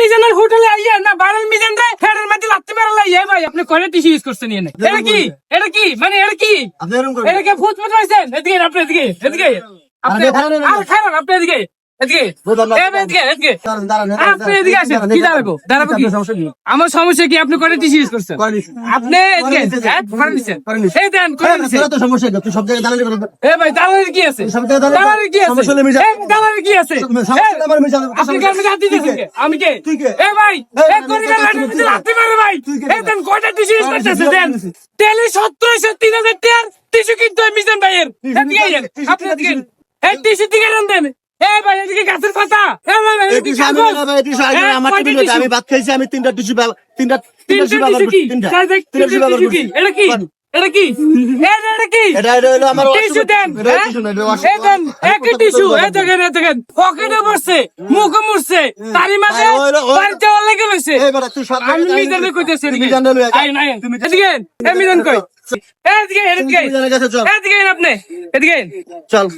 মিজানের হোটেলে আইয়া না বাইরের মিজান রে ফেরের মধ্যে লাত্তি মারা ইয়ে ভাই আপনি করে টিস্যু ইউজ করছেন এনে এটা কি মানে এটা কি এটা কি ফুট ফুট হইছেন এদিকে আপনি এদিকে আপনি আর খারাপ আপনি এদিকে আমার সমস্যা কি আপনি করে টিস্যু ইউজ করছেন আপনি ভাই দালালের কি আছে দালালের কি আছে আমি কে ভাই ভাই কয়টা টিস্যু ইউজ করতেছে দেন তেলে 1700-3000 টাকার টিস্যু কিনতে হয় মিজান ভাইয়ের আপনি টিস্যু দিকে দেন ভাই এদিকে গাছের পাতা আমি ভাত খাইছি আমি তিনটা টিস্যু এটা কি টিস্যু দেন একই টিস্যু দেখেন পকেটে পড়ছে মুখে মুড়ছে তারই মাঝে বাড়িতে লেগে রয়েছে আমি মিজানে কইতেছি এদিকে মিজান কই এদিকে আপনি এদিকে চল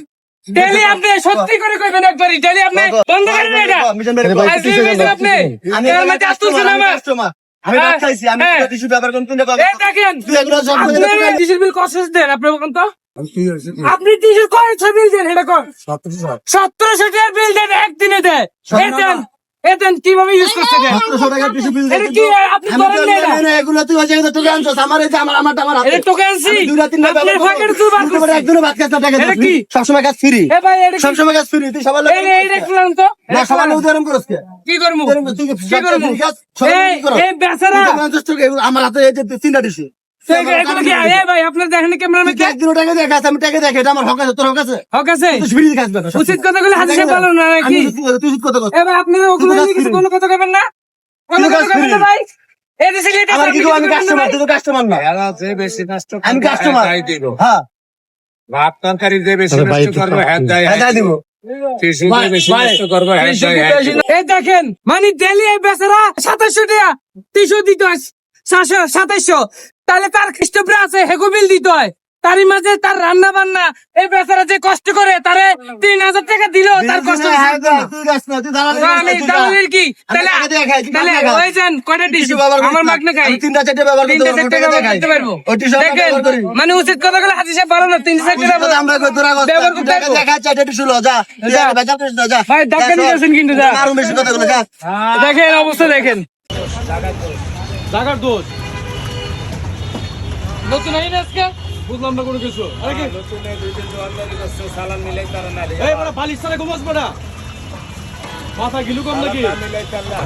ডেলি আপনি সত্যি করে কইবেন একবারই ডেলি আপনি বন্ধ করেন এটা আপনি আমি ভাত খাইছি আমি টিস্যু ব্যবহার করুন তিনটা দেখেন টিস্যুর বিল কত দেন আপনি বলুন তো আপনি টিস্যুর কয় বিল দেন এটা কর 1700 টাকার বিল দেন একদিনে দেয় দেন কিভাবে ইউজ করতে দেন 1700 টাকার টিস্যু বিল দেন কি আপনি করেন না এগুলো তুই ওই টাকা আনছস আমার এই যে আমার এটা টাকা আনছি দুইটা তিনটা আপনি ফাঁকের তুই বার করতে একদিনও ভাত খাইতে টাকা এটা কি সব সময় কাজ ফ্রি ভাই এটা সব সময় কাজ ফ্রি তুই সবার এই দেখলাম তো না সবার উদাহরণ করছ কি করমু এই বেচারা আমার হাতে এই যে তিনটা টিস্যু ভাই আপনার দেখেন ক্যামেরা একদিনও টাকা দিয়ে খাস আমি টাকা দেখে এটা আমার হক আছে তোর হক আছে তুই ফ্রি খাস না উচিত কথা বলে হাদিসে বলো না নাকি তুই উচিত কথা কর ভাই আপনি ওগুলো নিয়ে কিছু কোনো কথা কইবেন না কোনো কথা কইবেন না ভাই এই যে সিলেটে আমার কি আমি কাস্টমার তুই তো কাস্টমার না এরা যে বেশি নষ্ট আমি কাস্টমার তাই দিব হ্যাঁ ভাত তরকারি যে বেশি নষ্ট করবে হ্যাঁ হ্যাঁ দিব টিস্যু যে বেশি নষ্ট করবে হ্যাঁ এই দেখেন মানে ডেলি এই বেচারা 2700 টাকা টিস্যু দিতে হয় 2700 তাহলে তার খ্রিস্টপ্রে আছে হেগো বিল দিতে হয় তারই মাঝে তার রান্না বান্না এই বেচারা যে কষ্ট করে তারে 3000 টাকা দিল তার কষ্ট আমি দালালের কি তাহলে ওই যান কয়টা টিস্যু আমার মাগনা খাই তিনটা চারটে ব্যবহার করতে পারবো দেখেন মানে উচিত কথা বলে হাদিসে পারো না 3-4 টাকা আমরা কই তোরা দেখা চারটে টিস্যু ল যা যা ভাই ডাক্তার নিয়েছেন কিন্তু যা আরো বেশি কথা বলে যা দেখেন অবস্থা দেখেন জাগার দোষ নতুন আইন আজকে বুঝলাম না কোনো কিছু আরে কি নতুন এই দুই দিন দোয়ানদারি করছে সালাম মিলাই তারা না এই বড় বালিশ সারা ঘুমাস বড়া মাথা গিলু কম নাকি মিলাই তারা